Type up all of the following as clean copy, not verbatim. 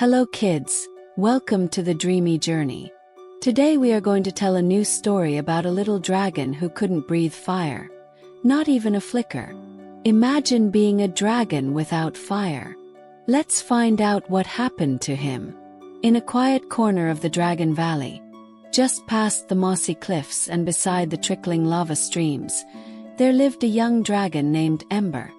Hello kids, welcome to the dreamy journey. Today we are going to tell a new story about a little dragon who couldn't breathe fire. Not even a flicker. Imagine being a dragon without fire. Let's find out what happened to him. In a quiet corner of the Dragon Valley, just past the mossy cliffs and beside the trickling lava streams, there lived a young dragon named Ember.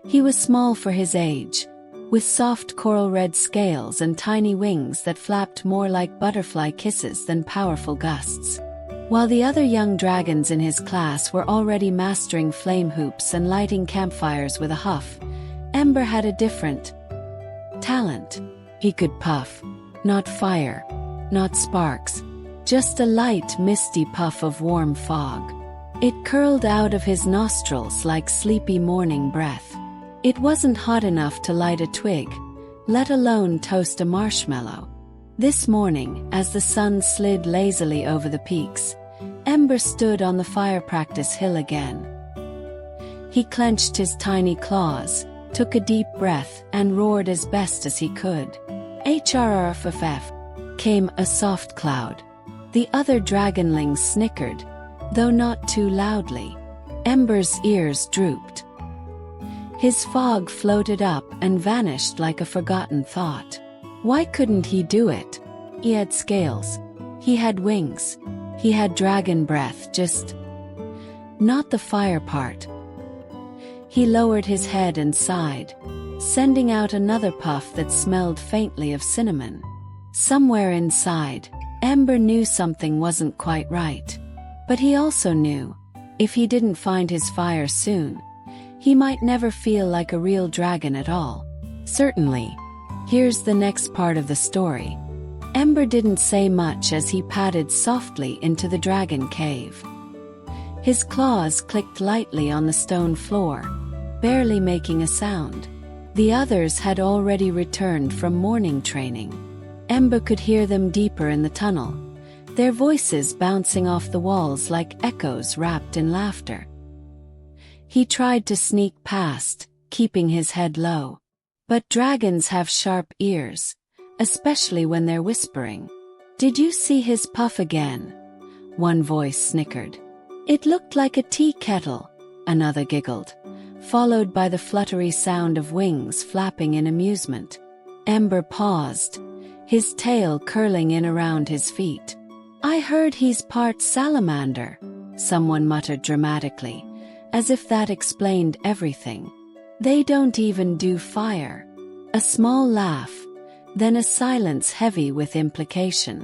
He was small for his age, with soft coral-red scales and tiny wings that flapped more like butterfly kisses than powerful gusts. While the other young dragons in his class were already mastering flame hoops and lighting campfires with a huff, Ember had a different talent. He could puff. Not fire, not sparks, just a light, misty puff of warm fog. It curled out of his nostrils like sleepy morning breath. It wasn't hot enough to light a twig, let alone toast a marshmallow. This morning, as the sun slid lazily over the peaks, Ember stood on the fire practice hill again. He clenched his tiny claws, took a deep breath, and roared as best as he could. HRRFFF, came a soft cloud. The other dragonlings snickered, though not too loudly. Ember's ears drooped. His fog floated up and vanished like a forgotten thought. Why couldn't he do it? He had scales. He had wings. He had dragon breath, just not the fire part. He lowered his head and sighed, sending out another puff that smelled faintly of cinnamon. Somewhere inside, Ember knew something wasn't quite right. But he also knew, if he didn't find his fire soon, he might never feel like a real dragon at all. Certainly. Here's the next part of the story. Ember didn't say much as he padded softly into the dragon cave. His claws clicked lightly on the stone floor, barely making a sound. The others had already returned from morning training. Ember could hear them deeper in the tunnel, their voices bouncing off the walls like echoes wrapped in laughter. He tried to sneak past, keeping his head low. But dragons have sharp ears, especially when they're whispering. "Did you see his puff again?" One voice snickered. "It looked like a tea kettle," another giggled, followed by the fluttery sound of wings flapping in amusement. Ember paused, his tail curling in around his feet. "I heard he's part salamander," someone muttered dramatically, as if that explained everything. "They don't even do fire." A small laugh, then a silence heavy with implication.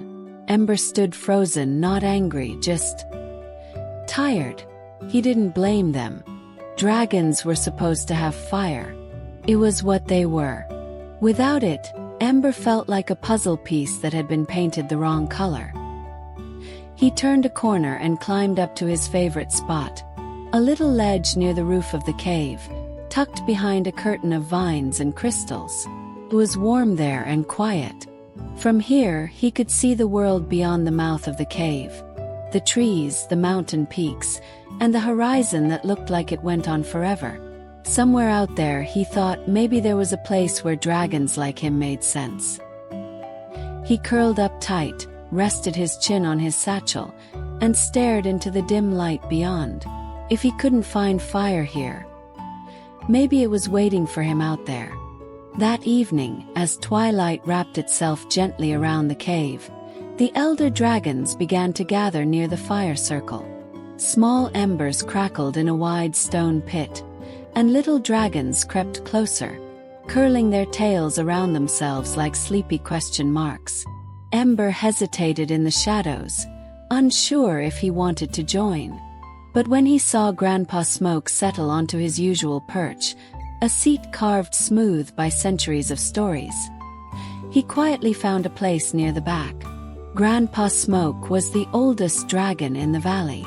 Ember stood frozen, not angry, just tired. He didn't blame them. Dragons were supposed to have fire. It was what they were. Without it, Ember felt like a puzzle piece that had been painted the wrong color. He turned a corner and climbed up to his favorite spot, a little ledge near the roof of the cave, tucked behind a curtain of vines and crystals. It was warm there and quiet. From here, he could see the world beyond the mouth of the cave. The trees, the mountain peaks, and the horizon that looked like it went on forever. Somewhere out there, he thought maybe there was a place where dragons like him made sense. He curled up tight, rested his chin on his satchel, and stared into the dim light beyond. If he couldn't find fire here, maybe it was waiting for him out there. That evening, as twilight wrapped itself gently around the cave, the elder dragons began to gather near the fire circle. Small embers crackled in a wide stone pit, and little dragons crept closer, curling their tails around themselves like sleepy question marks. Ember hesitated in the shadows, unsure if he wanted to join. But when he saw Grandpa Smoke settle onto his usual perch, a seat carved smooth by centuries of stories, he quietly found a place near the back. Grandpa Smoke was the oldest dragon in the valley.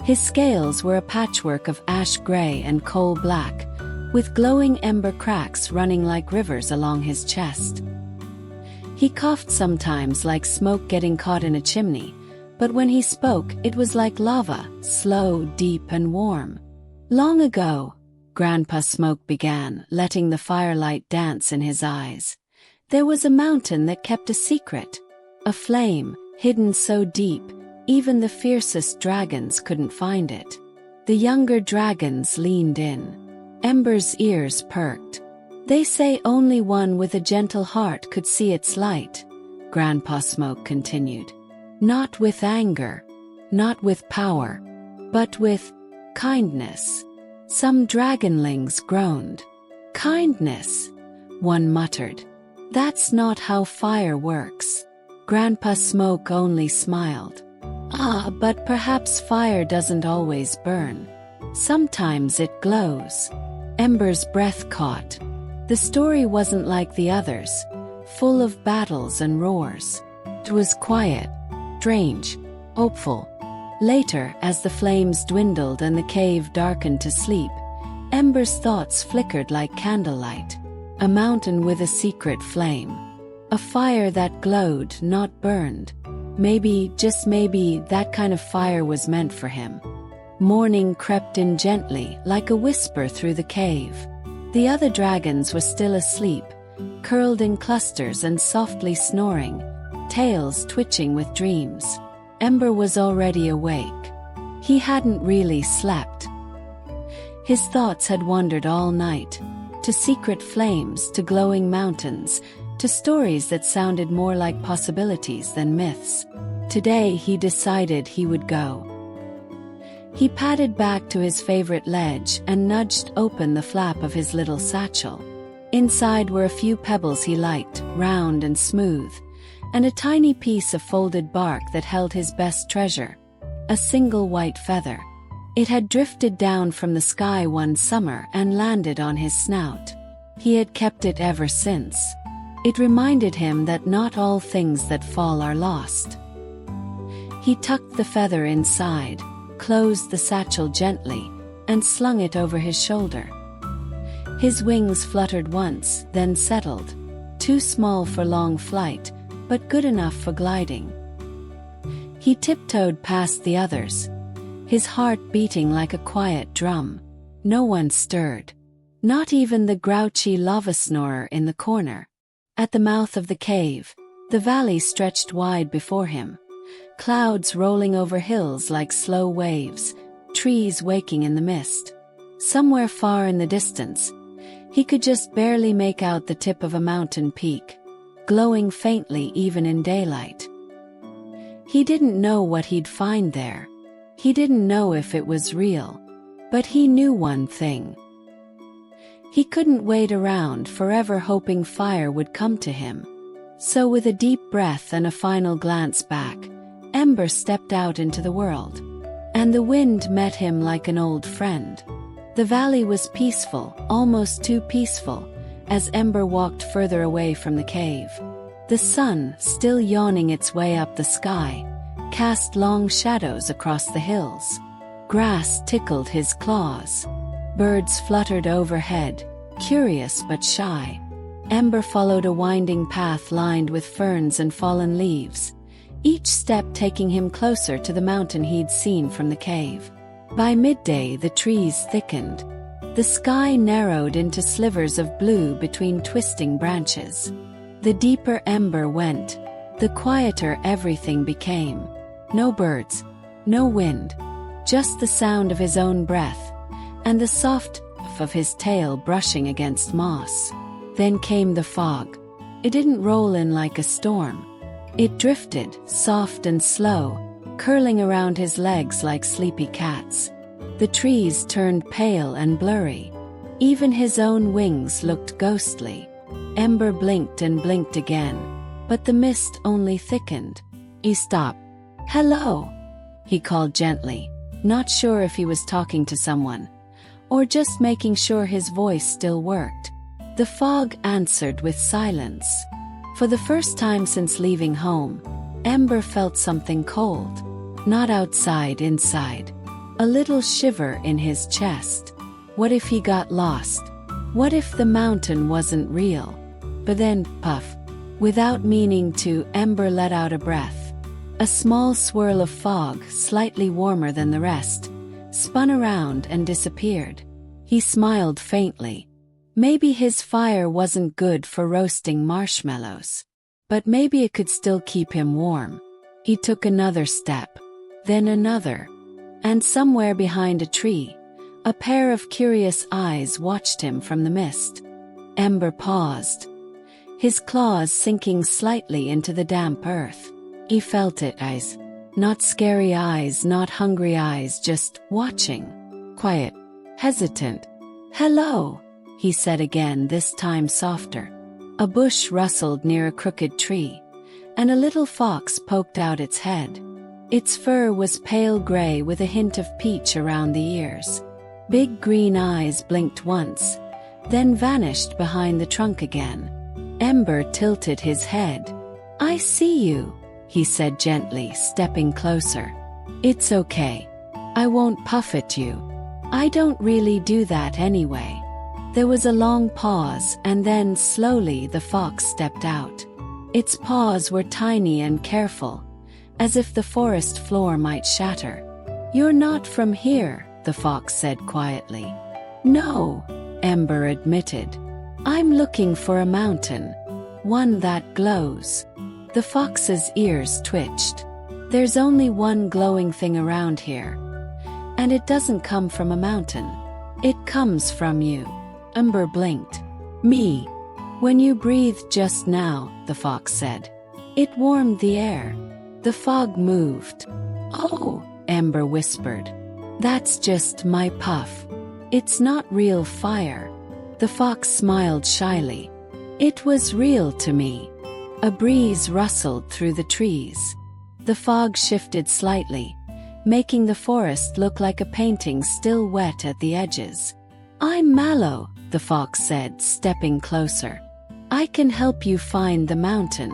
His scales were a patchwork of ash gray and coal black, with glowing ember cracks running like rivers along his chest. He coughed sometimes like smoke getting caught in a chimney, but when he spoke, it was like lava, slow, deep, and warm. "Long ago," Grandpa Smoke began, letting the firelight dance in his eyes, There was a mountain that kept a secret. A flame, hidden so deep, even the fiercest dragons couldn't find it. The younger dragons leaned in. Ember's ears perked. They say only one with a gentle heart could see its light, Grandpa Smoke continued. Not with anger, not with power, but with kindness. Some dragonlings groaned. Kindness, one muttered. That's not how fire works. Grandpa Smoke only smiled. Ah, but perhaps fire doesn't always burn. Sometimes it glows. Ember's breath caught. The story wasn't like the others, full of battles and roars. It was quiet, strange, hopeful. Later, as the flames dwindled and the cave darkened to sleep, Ember's thoughts flickered like candlelight. A mountain with a secret flame. A fire that glowed, not burned. Maybe, just maybe, that kind of fire was meant for him. Morning crept in gently, like a whisper through the cave. The other dragons were still asleep, curled in clusters and softly snoring, tails twitching with dreams. Ember was already awake. He hadn't really slept. His thoughts had wandered all night, to secret flames, to glowing mountains, to stories that sounded more like possibilities than myths. Today he decided he would go. He padded back to his favorite ledge and nudged open the flap of his little satchel. Inside were a few pebbles he liked, round and smooth, and a tiny piece of folded bark that held his best treasure, a single white feather. It had drifted down from the sky one summer and landed on his snout. He had kept it ever since. It reminded him that not all things that fall are lost. He tucked the feather inside, closed the satchel gently, and slung it over his shoulder. His wings fluttered once, then settled, too small for long flight, but good enough for gliding. He tiptoed past the others, his heart beating like a quiet drum. No one stirred. Not even the grouchy lava snorer in the corner. At the mouth of the cave, the valley stretched wide before him. Clouds rolling over hills like slow waves, trees waking in the mist. Somewhere far in the distance, he could just barely make out the tip of a mountain peak, glowing faintly even in daylight. He didn't know what he'd find there. He didn't know if it was real. But he knew one thing. He couldn't wait around forever hoping fire would come to him. So with a deep breath and a final glance back, Ember stepped out into the world. And the wind met him like an old friend. The valley was peaceful, almost too peaceful, as Ember walked further away from the cave. The sun, still yawning its way up the sky, cast long shadows across the hills. Grass tickled his claws. Birds fluttered overhead, curious but shy. Ember followed a winding path lined with ferns and fallen leaves, each step taking him closer to the mountain he'd seen from the cave. By midday the trees thickened. The sky narrowed into slivers of blue between twisting branches. The deeper Ember went, the quieter everything became. No birds, no wind, just the sound of his own breath, and the soft puff of his tail brushing against moss. Then came the fog. It didn't roll in like a storm. It drifted, soft and slow, curling around his legs like sleepy cats. The trees turned pale and blurry. Even his own wings looked ghostly. Ember blinked and blinked again, but the mist only thickened. He stopped. "Hello," he called gently, not sure if he was talking to someone, or just making sure his voice still worked. The fog answered with silence. For the first time since leaving home, Ember felt something cold. Not outside, inside. A little shiver in his chest. What if he got lost? What if the mountain wasn't real? But then, puff. Without meaning to, Ember let out a breath. A small swirl of fog, slightly warmer than the rest, spun around and disappeared. He smiled faintly. Maybe his fire wasn't good for roasting marshmallows. But maybe it could still keep him warm. He took another step, then another, and somewhere behind a tree, a pair of curious eyes watched him from the mist. Ember paused, his claws sinking slightly into the damp earth. He felt it, eyes. Not scary eyes, not hungry eyes, just watching. Quiet, hesitant. "Hello," he said again, this time softer. A bush rustled near a crooked tree, and a little fox poked out its head. Its fur was pale gray with a hint of peach around the ears. Big green eyes blinked once, then vanished behind the trunk again. Ember tilted his head. "I see you," he said gently, stepping closer. "It's okay. I won't puff at you. I don't really do that anyway." There was a long pause, and then slowly the fox stepped out. Its paws were tiny and careful, as if the forest floor might shatter. "You're not from here," the fox said quietly. "No," Ember admitted. "I'm looking for a mountain. One that glows." The fox's ears twitched. "There's only one glowing thing around here. And it doesn't come from a mountain. It comes from you." Ember blinked. "Me? When you breathed just now," the fox said. "It warmed the air." The fog moved. "Oh," Ember whispered. "That's just my puff. It's not real fire." The fox smiled shyly. "It was real to me." A breeze rustled through the trees. The fog shifted slightly, making the forest look like a painting still wet at the edges. "I'm Mallow," the fox said, stepping closer. "I can help you find the mountain."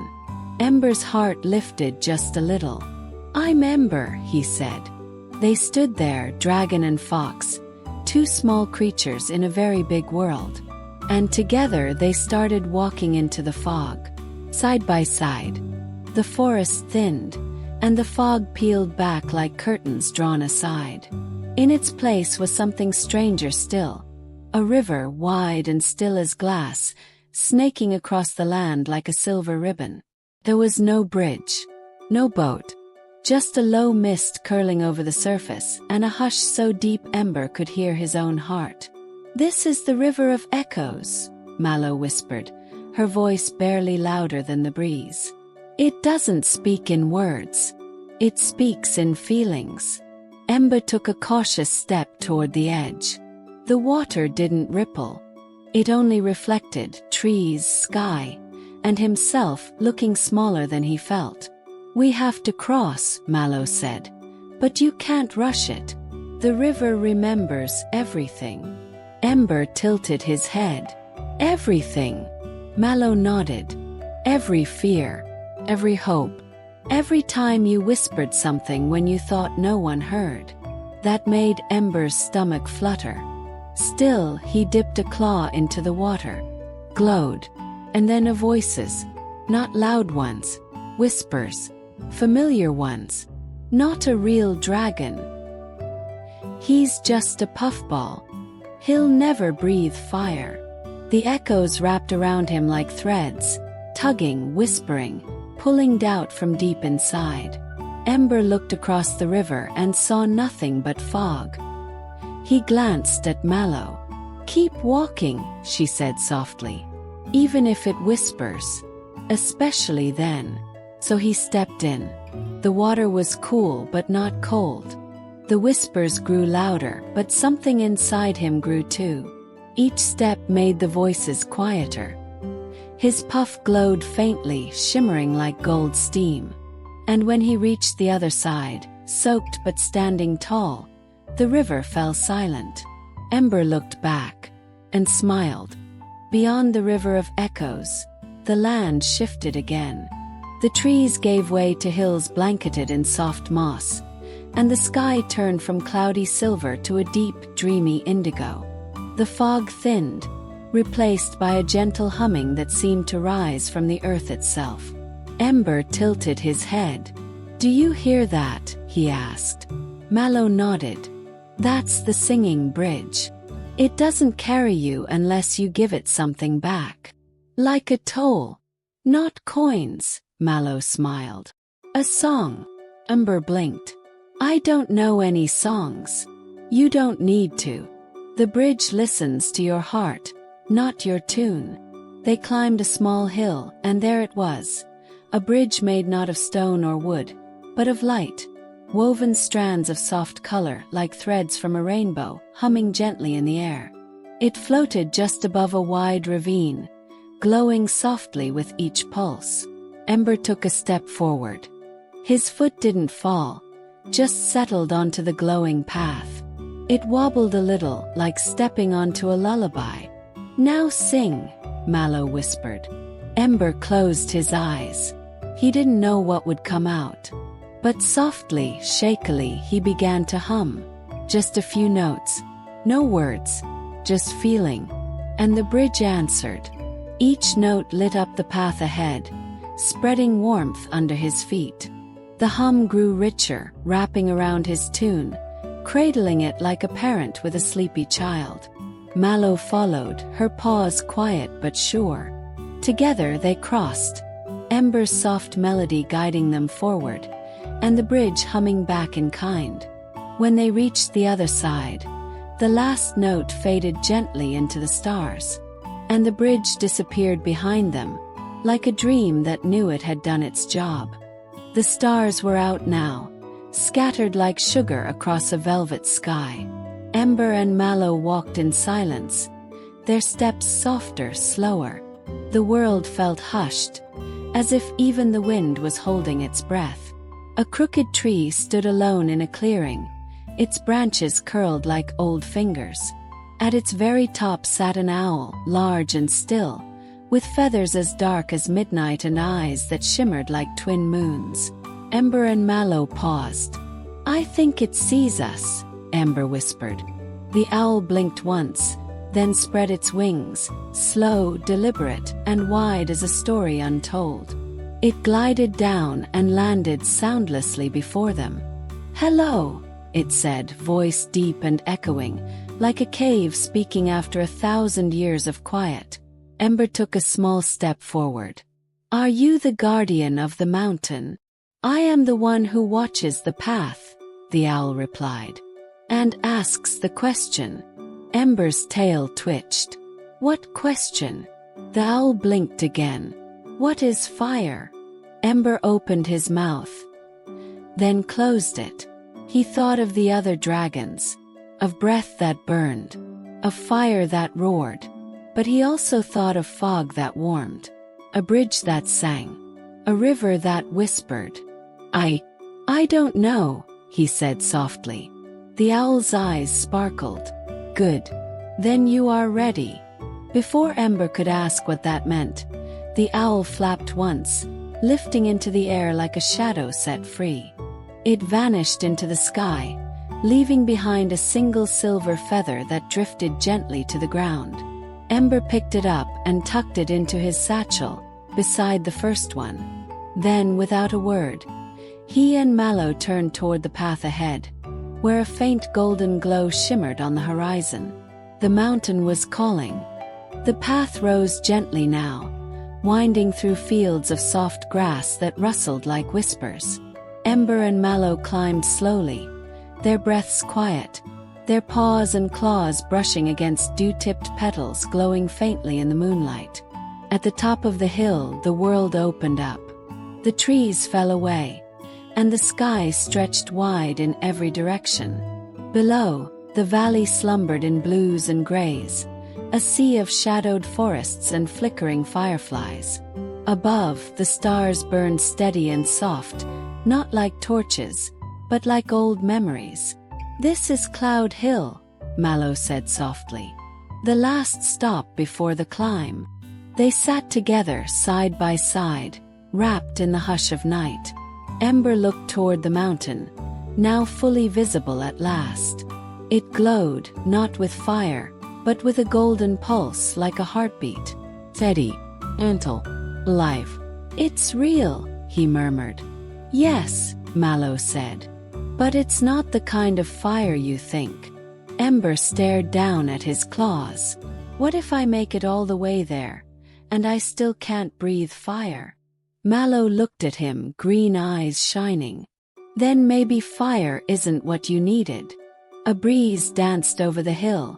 Ember's heart lifted just a little. "I'm Ember," he said. They stood there, dragon and fox, two small creatures in a very big world. And together they started walking into the fog, side by side. The forest thinned, and the fog peeled back like curtains drawn aside. In its place was something stranger still. A river, wide and still as glass, snaking across the land like a silver ribbon. There was no bridge, no boat, just a low mist curling over the surface, and a hush so deep Ember could hear his own heart. "This is the River of Echoes," Mallow whispered, her voice barely louder than the breeze. "It doesn't speak in words. It speaks in feelings." Ember took a cautious step toward the edge. The water didn't ripple. It only reflected trees, sky, and himself looking smaller than he felt. "We have to cross," Mallow said. "But you can't rush it. The river remembers everything." Ember tilted his head. "Everything?" Mallow nodded. "Every fear, every hope, every time you whispered something when you thought no one heard." That made Ember's stomach flutter. Still, he dipped a claw into the water, glowed, and then voices, not loud ones, whispers, familiar ones. "Not a real dragon. He's just a puffball. He'll never breathe fire." The echoes wrapped around him like threads, tugging, whispering, pulling doubt from deep inside. Ember looked across the river and saw nothing but fog. He glanced at Mallow. "Keep walking," she said softly. "Even if it whispers. Especially then." So he stepped in. The water was cool but not cold. The whispers grew louder, but something inside him grew too. Each step made the voices quieter. His puff glowed faintly, shimmering like gold steam. And when he reached the other side, soaked but standing tall, the river fell silent. Ember looked back and smiled. Beyond the River of Echoes, the land shifted again. The trees gave way to hills blanketed in soft moss, and the sky turned from cloudy silver to a deep, dreamy indigo. The fog thinned, replaced by a gentle humming that seemed to rise from the earth itself. Ember tilted his head. "Do you hear that?" he asked. Mallow nodded. "That's the singing bridge." It doesn't carry you unless you give it something back. Like a toll. Not coins, Mallow smiled. A song. Ember blinked. I don't know any songs. You don't need to. The bridge listens to your heart, not your tune. They climbed a small hill, and there it was. A bridge made not of stone or wood, but of light. Woven strands of soft color like threads from a rainbow, humming gently in the air. It floated just above a wide ravine, glowing softly with each pulse. Ember took a step forward. His foot didn't fall, just settled onto the glowing path. It wobbled a little, like stepping onto a lullaby. Now sing, Mallow whispered. Ember closed his eyes. He didn't know what would come out. But softly, shakily, he began to hum. Just a few notes. No words, just feeling. And the bridge answered. Each note lit up the path ahead, spreading warmth under his feet. The hum grew richer, wrapping around his tune, cradling it like a parent with a sleepy child. Mallow followed, her paws quiet but sure. Together they crossed, Ember's soft melody guiding them forward, and the bridge humming back in kind. When they reached the other side, the last note faded gently into the stars, and the bridge disappeared behind them, like a dream that knew it had done its job. The stars were out now, scattered like sugar across a velvet sky. Ember and Mallow walked in silence, their steps softer, slower. The world felt hushed, as if even the wind was holding its breath. A crooked tree stood alone in a clearing, its branches curled like old fingers. At its very top sat an owl, large and still, with feathers as dark as midnight and eyes that shimmered like twin moons. Ember and Mallow paused. I think it sees us, Ember whispered. The owl blinked once, then spread its wings, slow, deliberate, and wide as a story untold. It glided down and landed soundlessly before them. Hello, it said, voice deep and echoing, like a cave speaking after 1,000 years of quiet. Ember took a small step forward. Are you the guardian of the mountain? I am the one who watches the path, the owl replied. And asks the question. Ember's tail twitched. What question? The owl blinked again. What is fire? Ember opened his mouth, then closed it. He thought of the other dragons, of breath that burned, of fire that roared. But he also thought of fog that warmed, a bridge that sang, a river that whispered. I don't know, he said softly. The owl's eyes sparkled. Good. Then you are ready. Before Ember could ask what that meant, the owl flapped once, lifting into the air like a shadow set free. It vanished into the sky, leaving behind a single silver feather that drifted gently to the ground. Ember picked it up and tucked it into his satchel, beside the first one. Then, without a word, he and Mallow turned toward the path ahead, where a faint golden glow shimmered on the horizon. The mountain was calling. The path rose gently now, winding through fields of soft grass that rustled like whispers. Ember and Mallow climbed slowly, their breaths quiet, their paws and claws brushing against dew-tipped petals glowing faintly in the moonlight. At the top of the hill, the world opened up. The trees fell away, and the sky stretched wide in every direction. Below, the valley slumbered in blues and grays, a sea of shadowed forests and flickering fireflies. Above, the stars burned steady and soft, not like torches, but like old memories. This is Cloud Hill, Mallow said softly. The last stop before the climb. They sat together side by side, wrapped in the hush of night. Ember looked toward the mountain, now fully visible at last. It glowed, not with fire, but with a golden pulse like a heartbeat. Steady, gentle, alive. It's real, he murmured. Yes, Mallow said. But it's not the kind of fire you think. Ember stared down at his claws. What if I make it all the way there, and I still can't breathe fire? Mallow looked at him, green eyes shining. Then maybe fire isn't what you needed. A breeze danced over the hill,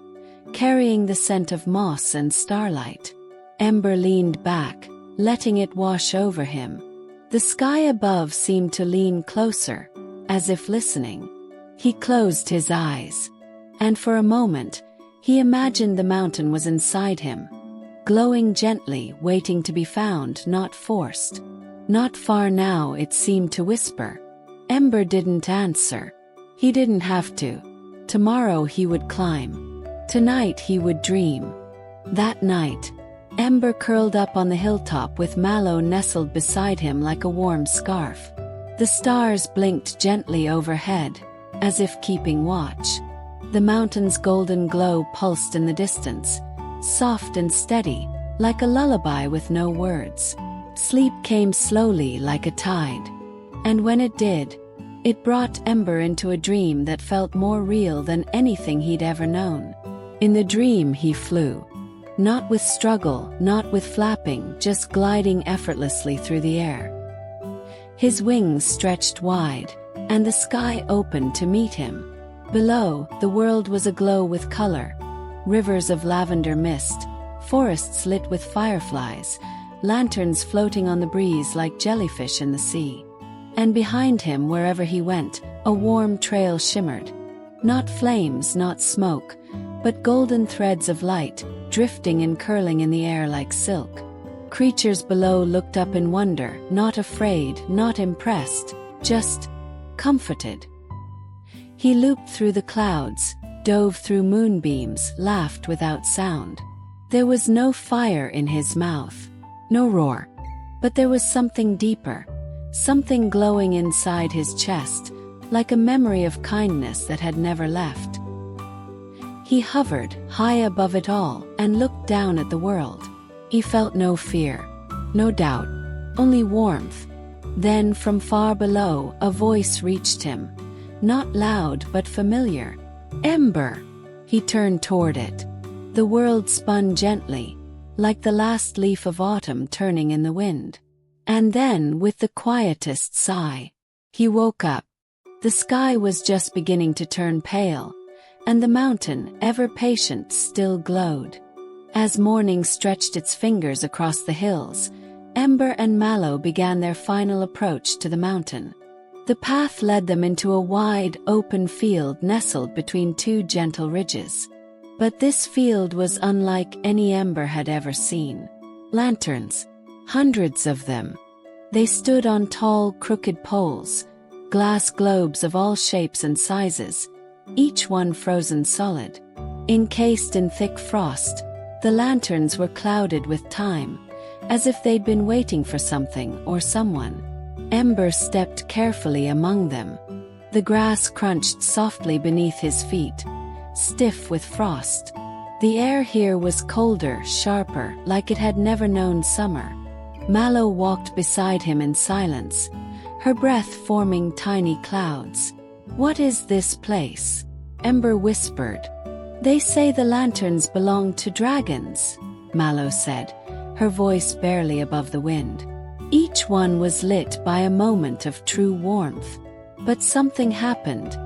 carrying the scent of moss and starlight. Ember leaned back, letting it wash over him. The sky above seemed to lean closer, as if listening. He closed his eyes, and for a moment, he imagined the mountain was inside him, glowing gently, waiting to be found, not forced. Not far now, it seemed to whisper. Ember didn't answer. He didn't have to. Tomorrow he would climb. Tonight he would dream. That night, Ember curled up on the hilltop with Mallow nestled beside him like a warm scarf. The stars blinked gently overhead, as if keeping watch. The mountain's golden glow pulsed in the distance, soft and steady, like a lullaby with no words. Sleep came slowly like a tide. And when it did, it brought Ember into a dream that felt more real than anything he'd ever known. In the dream he flew. Not with struggle, not with flapping, just gliding effortlessly through the air. His wings stretched wide, and the sky opened to meet him. Below, the world was aglow with color. Rivers of lavender mist, forests lit with fireflies, lanterns floating on the breeze like jellyfish in the sea. And behind him, wherever he went, a warm trail shimmered. Not flames, not smoke, but golden threads of light, drifting and curling in the air like silk. Creatures below looked up in wonder, not afraid, not impressed, just comforted. He looped through the clouds, dove through moonbeams, laughed without sound. There was no fire in his mouth, no roar, but there was something deeper, something glowing inside his chest, like a memory of kindness that had never left. He hovered high above it all and looked down at the world. He felt no fear, no doubt, only warmth. Then from far below, a voice reached him, not loud but familiar. Ember! He turned toward it. The world spun gently, like the last leaf of autumn turning in the wind. And then, with the quietest sigh, he woke up. The sky was just beginning to turn pale, and the mountain, ever patient, still glowed. As morning stretched its fingers across the hills, Ember and Mallow began their final approach to the mountain. The path led them into a wide, open field nestled between two gentle ridges. But this field was unlike any Ember had ever seen. Lanterns, hundreds of them. They stood on tall, crooked poles, glass globes of all shapes and sizes, each one frozen solid. Encased in thick frost, the lanterns were clouded with time, as if they'd been waiting for something or someone. Ember stepped carefully among them. The grass crunched softly beneath his feet, stiff with frost. The air here was colder, sharper, like it had never known summer. Mallow walked beside him in silence, her breath forming tiny clouds. "What is this place?" Ember whispered. "They say the lanterns belong to dragons," Mallow said, her voice barely above the wind. Each one was lit by a moment of true warmth. But something happened,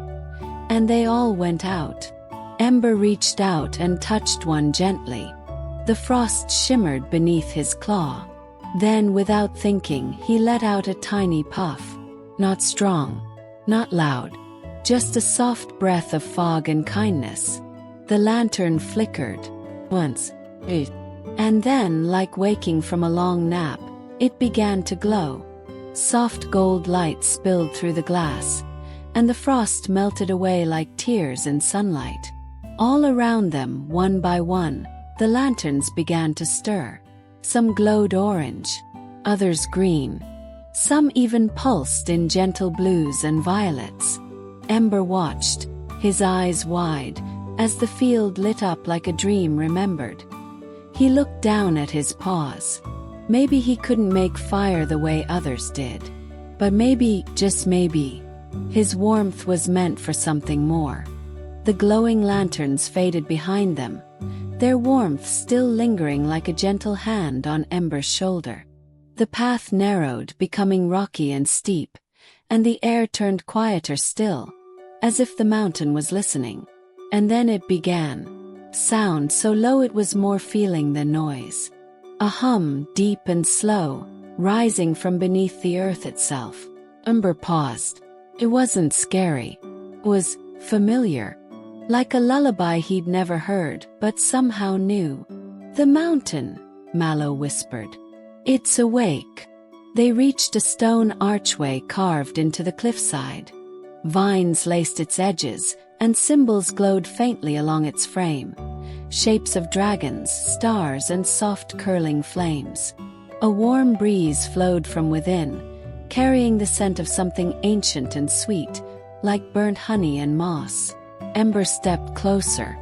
and they all went out. Ember reached out and touched one gently. The frost shimmered beneath his claw. Then, without thinking, he let out a tiny puff. Not strong, not loud, just a soft breath of fog and kindness. The lantern flickered once, and then, like waking from a long nap, it began to glow. Soft gold light spilled through the glass, and the frost melted away like tears in sunlight. All around them, one by one, the lanterns began to stir. Some glowed orange, others green. Some even pulsed in gentle blues and violets. Ember watched, his eyes wide, as the field lit up like a dream remembered. He looked down at his paws. Maybe he couldn't make fire the way others did. But maybe, just maybe, his warmth was meant for something more. The glowing lanterns faded behind them, their warmth still lingering like a gentle hand on Ember's shoulder. The path narrowed, becoming rocky and steep, and the air turned quieter still, as if the mountain was listening. And then it began. Sound so low it was more feeling than noise. A hum, deep and slow, rising from beneath the earth itself. Ember paused. It wasn't scary. It was familiar. Like a lullaby he'd never heard, but somehow knew. "The mountain," Mallow whispered. "It's awake." They reached a stone archway carved into the cliffside. Vines laced its edges, and symbols glowed faintly along its frame. Shapes of dragons, stars, and soft curling flames. A warm breeze flowed from within, carrying the scent of something ancient and sweet, like burnt honey and moss. Ember stepped closer.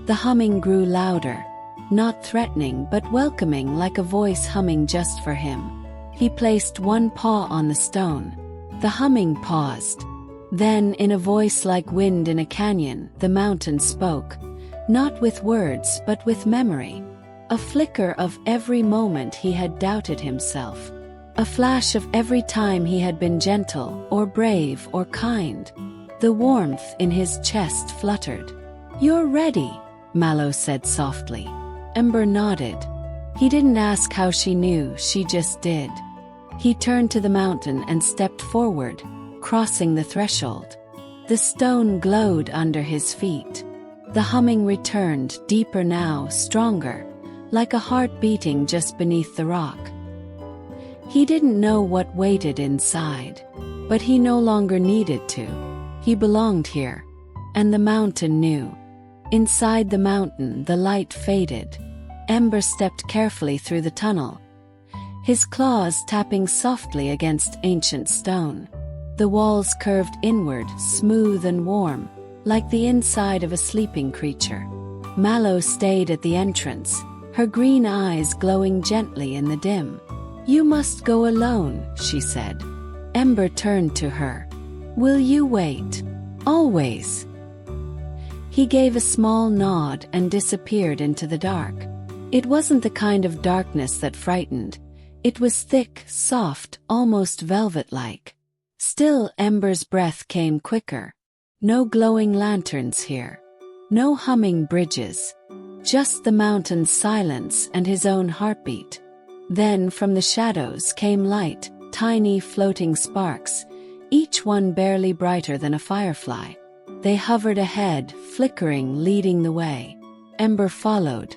The humming grew louder, not threatening but welcoming, like a voice humming just for him. He placed one paw on the stone. The humming paused. Then, in a voice like wind in a canyon, the mountain spoke, not with words but with memory. A flicker of every moment he had doubted himself. A flash of every time he had been gentle, or brave, or kind. The warmth in his chest fluttered. "You're ready," Mallow said softly. Ember nodded. He didn't ask how she knew, she just did. He turned to the mountain and stepped forward, crossing the threshold. The stone glowed under his feet. The humming returned, deeper now, stronger, like a heart beating just beneath the rock. He didn't know what waited inside, but he no longer needed to. He belonged here, and the mountain knew. Inside the mountain, the light faded. Ember stepped carefully through the tunnel, his claws tapping softly against ancient stone. The walls curved inward, smooth and warm, like the inside of a sleeping creature. Mallow stayed at the entrance, her green eyes glowing gently in the dim. "You must go alone," she said. Ember turned to her. "Will you wait? Always?" He gave a small nod and disappeared into the dark. It wasn't the kind of darkness that frightened. It was thick, soft, almost velvet-like. Still, Ember's breath came quicker. No glowing lanterns here. No humming bridges. Just the mountain's silence and his own heartbeat. Then from the shadows came light, tiny floating sparks, each one barely brighter than a firefly. They hovered ahead, flickering, leading the way. Ember followed.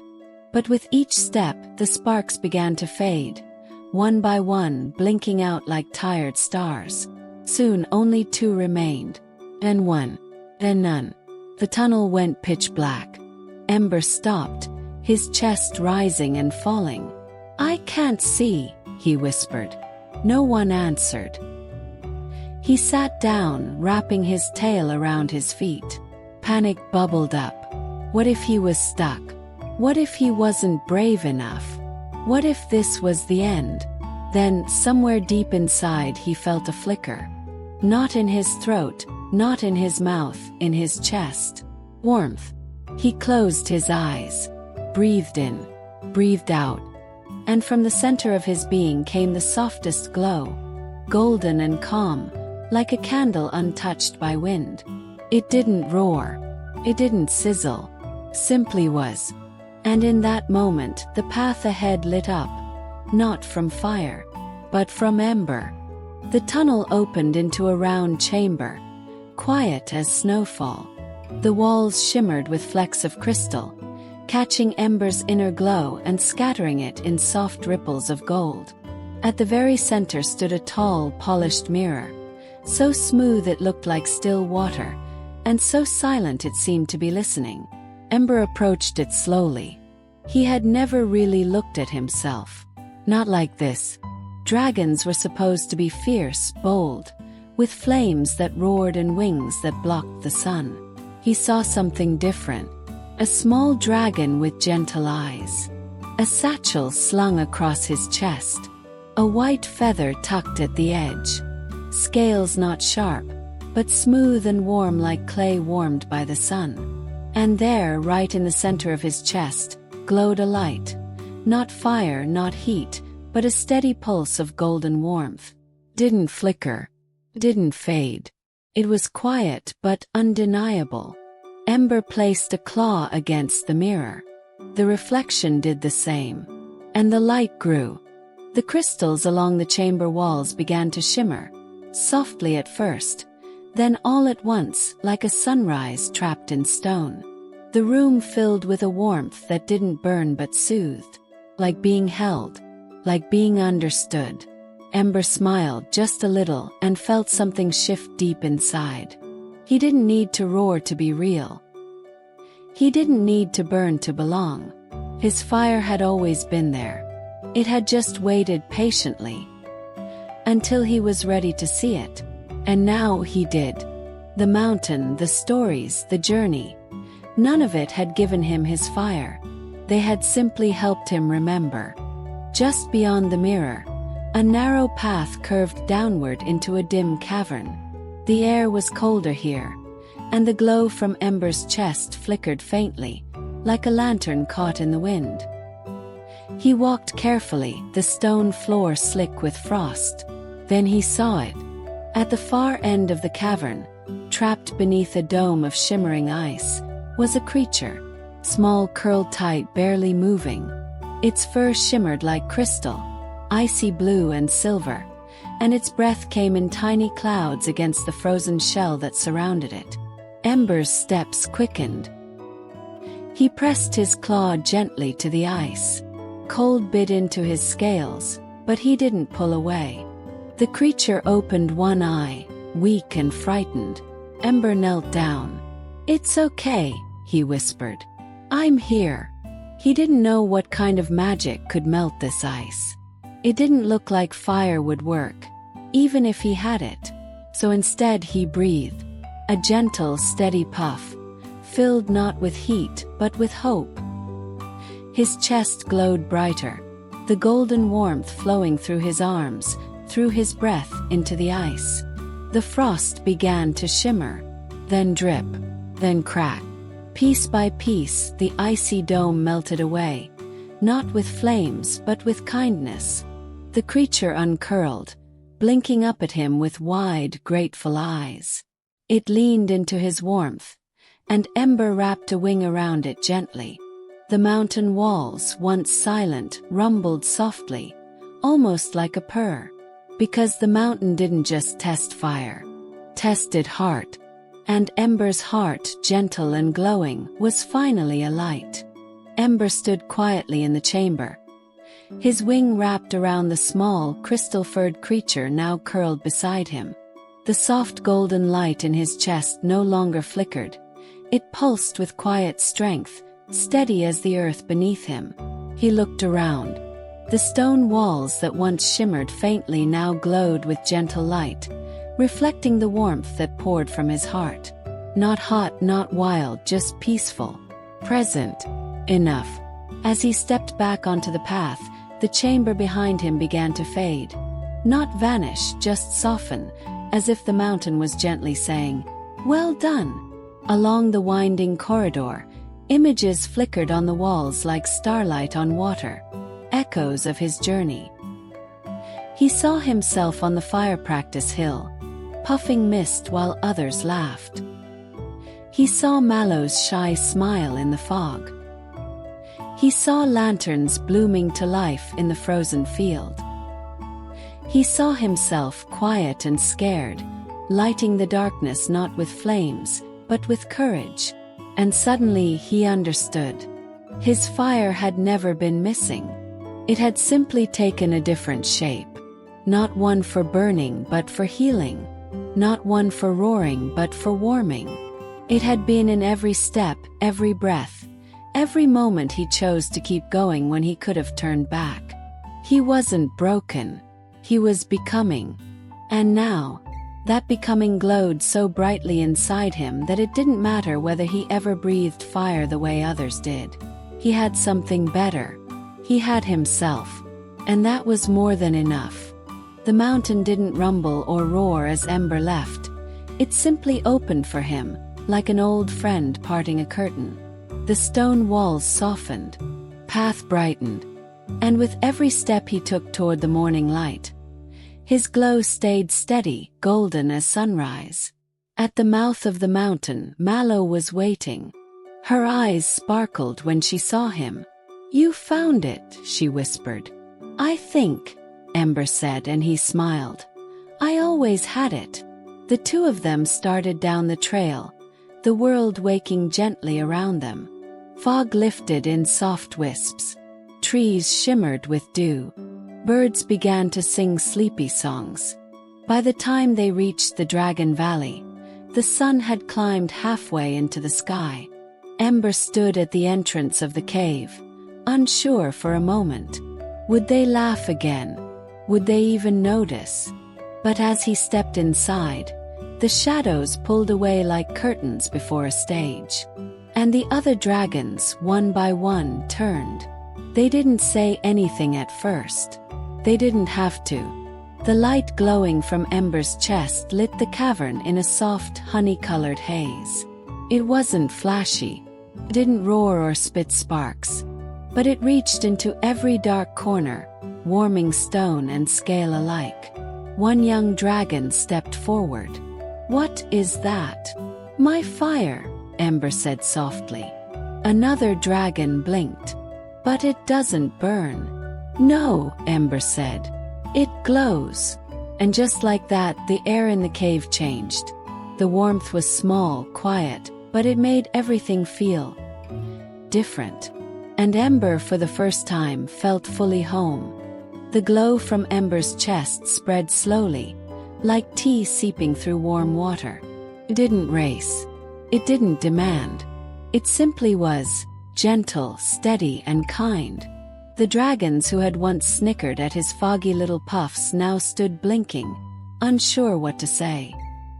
But with each step, the sparks began to fade, one by one, blinking out like tired stars. Soon only two remained. Then one. Then none. The tunnel went pitch black. Ember stopped, his chest rising and falling. "I can't see," he whispered. No one answered. He sat down, wrapping his tail around his feet. Panic bubbled up. What if he was stuck? What if he wasn't brave enough? What if this was the end? Then, somewhere deep inside, he felt a flicker. Not in his throat, not in his mouth, in his chest. Warmth. He closed his eyes, breathed in, breathed out. And from the center of his being came the softest glow, golden and calm, like a candle untouched by wind. It didn't roar. It didn't sizzle. Simply was. And in that moment, the path ahead lit up, not from fire, but from ember. The tunnel opened into a round chamber, quiet as snowfall. The walls shimmered with flecks of crystal, catching Ember's inner glow and scattering it in soft ripples of gold. At the very center stood a tall, polished mirror, so smooth it looked like still water, and so silent it seemed to be listening. Ember approached it slowly. He had never really looked at himself. Not like this. Dragons were supposed to be fierce, bold, with flames that roared and wings that blocked the sun. He saw something different. A small dragon with gentle eyes. A satchel slung across his chest. A white feather tucked at the edge. Scales not sharp, but smooth and warm like clay warmed by the sun. And there, right in the center of his chest, glowed a light. Not fire, not heat, but a steady pulse of golden warmth. Didn't flicker. Didn't fade. It was quiet but undeniable. Ember placed a claw against the mirror. The reflection did the same. And the light grew. The crystals along the chamber walls began to shimmer, softly at first, then all at once, like a sunrise trapped in stone. The room filled with a warmth that didn't burn but soothed, like being held, like being understood. Ember smiled just a little and felt something shift deep inside. He didn't need to roar to be real. He didn't need to burn to belong. His fire had always been there. It had just waited patiently until he was ready to see it. And now he did. The mountain, the stories, the journey. None of it had given him his fire. They had simply helped him remember. Just beyond the mirror, a narrow path curved downward into a dim cavern. The air was colder here, and the glow from Ember's chest flickered faintly, like a lantern caught in the wind. He walked carefully, the stone floor slick with frost. Then he saw it. At the far end of the cavern, trapped beneath a dome of shimmering ice, was a creature, small, curled tight, barely moving. Its fur shimmered like crystal, icy blue and silver, and its breath came in tiny clouds against the frozen shell that surrounded it. Ember's steps quickened. He pressed his claw gently to the ice. Cold bit into his scales, but he didn't pull away. The creature opened one eye, weak and frightened. Ember knelt down. "It's okay," he whispered. "I'm here." He didn't know what kind of magic could melt this ice. It didn't look like fire would work, even if he had it. So instead he breathed. A gentle, steady puff, filled not with heat but with hope. His chest glowed brighter, the golden warmth flowing through his arms, through his breath into the ice. The frost began to shimmer, then drip, then crack. Piece by piece, the icy dome melted away, not with flames but with kindness. The creature uncurled, blinking up at him with wide, grateful eyes. It leaned into his warmth, and Ember wrapped a wing around it gently. The mountain walls, once silent, rumbled softly, almost like a purr. Because the mountain didn't just test fire, tested heart. And Ember's heart, gentle and glowing, was finally alight. Ember stood quietly in the chamber. His wing wrapped around the small, crystal-furred creature now curled beside him. The soft golden light in his chest no longer flickered. It pulsed with quiet strength, steady as the earth beneath him. He looked around. The stone walls that once shimmered faintly now glowed with gentle light, reflecting the warmth that poured from his heart. Not hot, not wild, just peaceful. Present. Enough. As he stepped back onto the path, the chamber behind him began to fade. Not vanish, just soften, as if the mountain was gently saying, "Well done." Along the winding corridor, images flickered on the walls like starlight on water, echoes of his journey. He saw himself on the fire practice hill, puffing mist while others laughed. He saw Mallow's shy smile in the fog. He saw lanterns blooming to life in the frozen field. He saw himself quiet and scared, lighting the darkness not with flames, but with courage. And suddenly he understood. His fire had never been missing. It had simply taken a different shape. Not one for burning but for healing. Not one for roaring but for warming. It had been in every step, every breath, every moment he chose to keep going when he could have turned back. He wasn't broken. He was becoming. And now, that becoming glowed so brightly inside him that it didn't matter whether he ever breathed fire the way others did. He had something better. He had himself. And that was more than enough. The mountain didn't rumble or roar as Ember left. It simply opened for him, like an old friend parting a curtain. The stone walls softened, path brightened, and with every step he took toward the morning light, his glow stayed steady, golden as sunrise. At the mouth of the mountain, Mallow was waiting. Her eyes sparkled when she saw him. "You found it," she whispered. "I think," Ember said, and he smiled. "I always had it." The two of them started down the trail, the world waking gently around them. Fog lifted in soft wisps. Trees shimmered with dew. Birds began to sing sleepy songs. By the time they reached the Dragon Valley, the sun had climbed halfway into the sky. Ember stood at the entrance of the cave, unsure for a moment. Would they laugh again? Would they even notice? But as he stepped inside, the shadows pulled away like curtains before a stage. And the other dragons, one by one, turned. They didn't say anything at first. They didn't have to. The light glowing from Ember's chest lit the cavern in a soft, honey-colored haze. It wasn't flashy. It didn't roar or spit sparks. But it reached into every dark corner, warming stone and scale alike. One young dragon stepped forward. "What is that?" "My fire," Ember said softly. Another dragon blinked. "But it doesn't burn." "No," Ember said. "It glows." And just like that, the air in the cave changed. The warmth was small, quiet, but it made everything feel different. And Ember, for the first time, felt fully home. The glow from Ember's chest spread slowly, like tea seeping through warm water. It didn't race. It didn't demand. It simply was, gentle, steady, and kind. The dragons who had once snickered at his foggy little puffs now stood blinking, unsure what to say.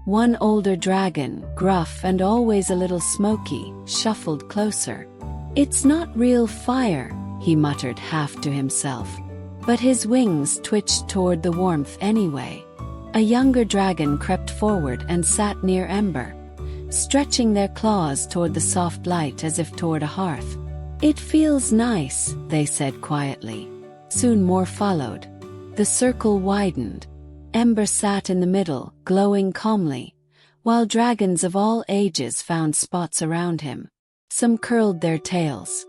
One older dragon, gruff and always a little smoky, shuffled closer. "It's not real fire," he muttered half to himself. But his wings twitched toward the warmth anyway. A younger dragon crept forward and sat near Ember, stretching their claws toward the soft light as if toward a hearth. "It feels nice," they said quietly. Soon more followed. The circle widened. Ember sat in the middle, glowing calmly, while dragons of all ages found spots around him. Some curled their tails.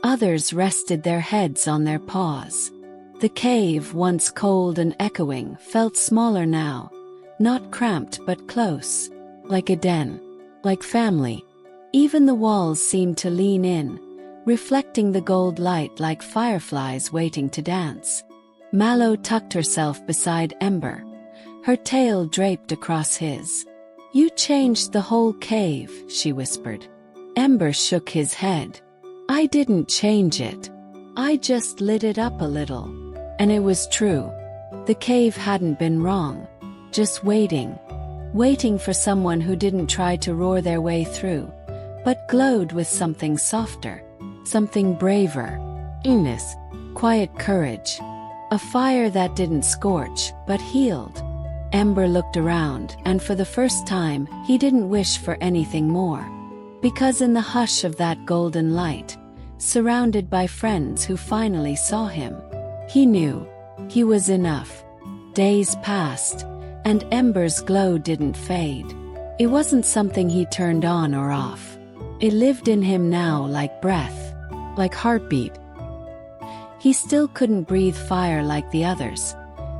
Others rested their heads on their paws. The cave, once cold and echoing, felt smaller now, not cramped but close, like a den, like family. Even the walls seemed to lean in, reflecting the gold light like fireflies waiting to dance. Mallow tucked herself beside Ember, her tail draped across his. "You changed the whole cave," she whispered. Ember shook his head. "I didn't change it. I just lit it up a little." And it was true. The cave hadn't been wrong. Just waiting. Waiting for someone who didn't try to roar their way through, but glowed with something softer, something braver. Illness, quiet courage. A fire that didn't scorch, but healed. Ember looked around, and for the first time, he didn't wish for anything more. Because in the hush of that golden light, surrounded by friends who finally saw him, he knew he was enough. Days passed, and Ember's glow didn't fade. It wasn't something he turned on or off. It lived in him now like breath, like heartbeat. He still couldn't breathe fire like the others,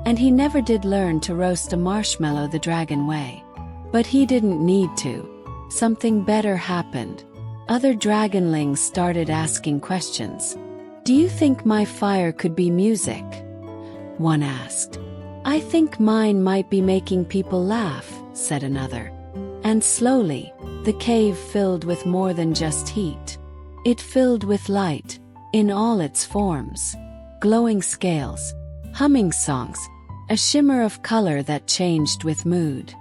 and he never did learn to roast a marshmallow the dragon way. But he didn't need to. Something better happened. Other dragonlings started asking questions. "Do you think my fire could be music?" one asked. "I think mine might be making people laugh," said another. And slowly, the cave filled with more than just heat. It filled with light, in all its forms. Glowing scales, humming songs, a shimmer of color that changed with mood.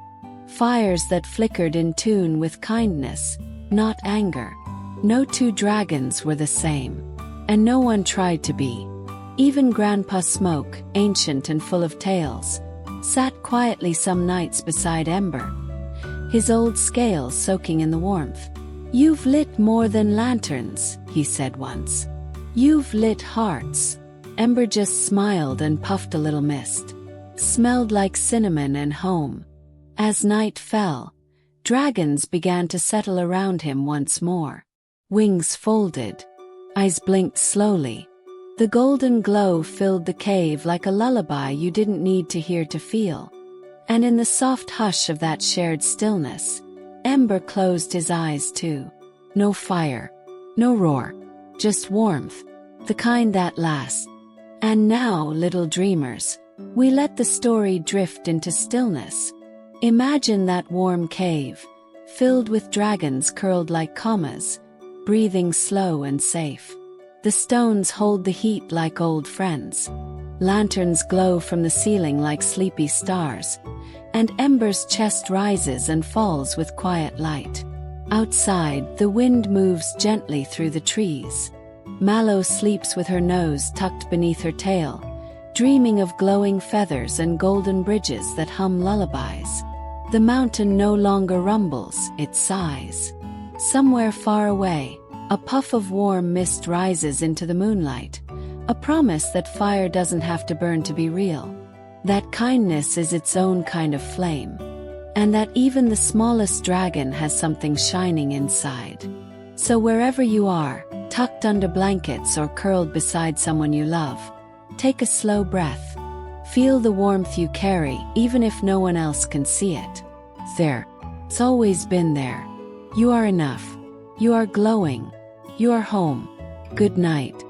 Fires that flickered in tune with kindness, not anger. No two dragons were the same. And no one tried to be. Even Grandpa Smoke, ancient and full of tales, sat quietly some nights beside Ember. his old scales soaking in the warmth. "You've lit more than lanterns," he said once. "You've lit hearts." Ember just smiled and puffed a little mist. Smelled like cinnamon and home. As night fell, dragons began to settle around him once more. Wings folded. Eyes blinked slowly. The golden glow filled the cave like a lullaby you didn't need to hear to feel. And in the soft hush of that shared stillness, Ember closed his eyes too. No fire, no roar, just warmth, the kind that lasts. And now, little dreamers, we let the story drift into stillness. Imagine that warm cave, filled with dragons curled like commas, breathing slow and safe. The stones hold the heat like old friends. Lanterns glow from the ceiling like sleepy stars, and Ember's chest rises and falls with quiet light. Outside, the wind moves gently through the trees. Mallow sleeps with her nose tucked beneath her tail, dreaming of glowing feathers and golden bridges that hum lullabies. The mountain no longer rumbles, it sighs. Somewhere far away, a puff of warm mist rises into the moonlight, a promise that fire doesn't have to burn to be real. That kindness is its own kind of flame, and that even the smallest dragon has something shining inside. So wherever you are, tucked under blankets or curled beside someone you love, take a slow breath. Feel the warmth you carry, even if no one else can see it. There. It's always been there. You are enough. You are glowing. You are home. Good night.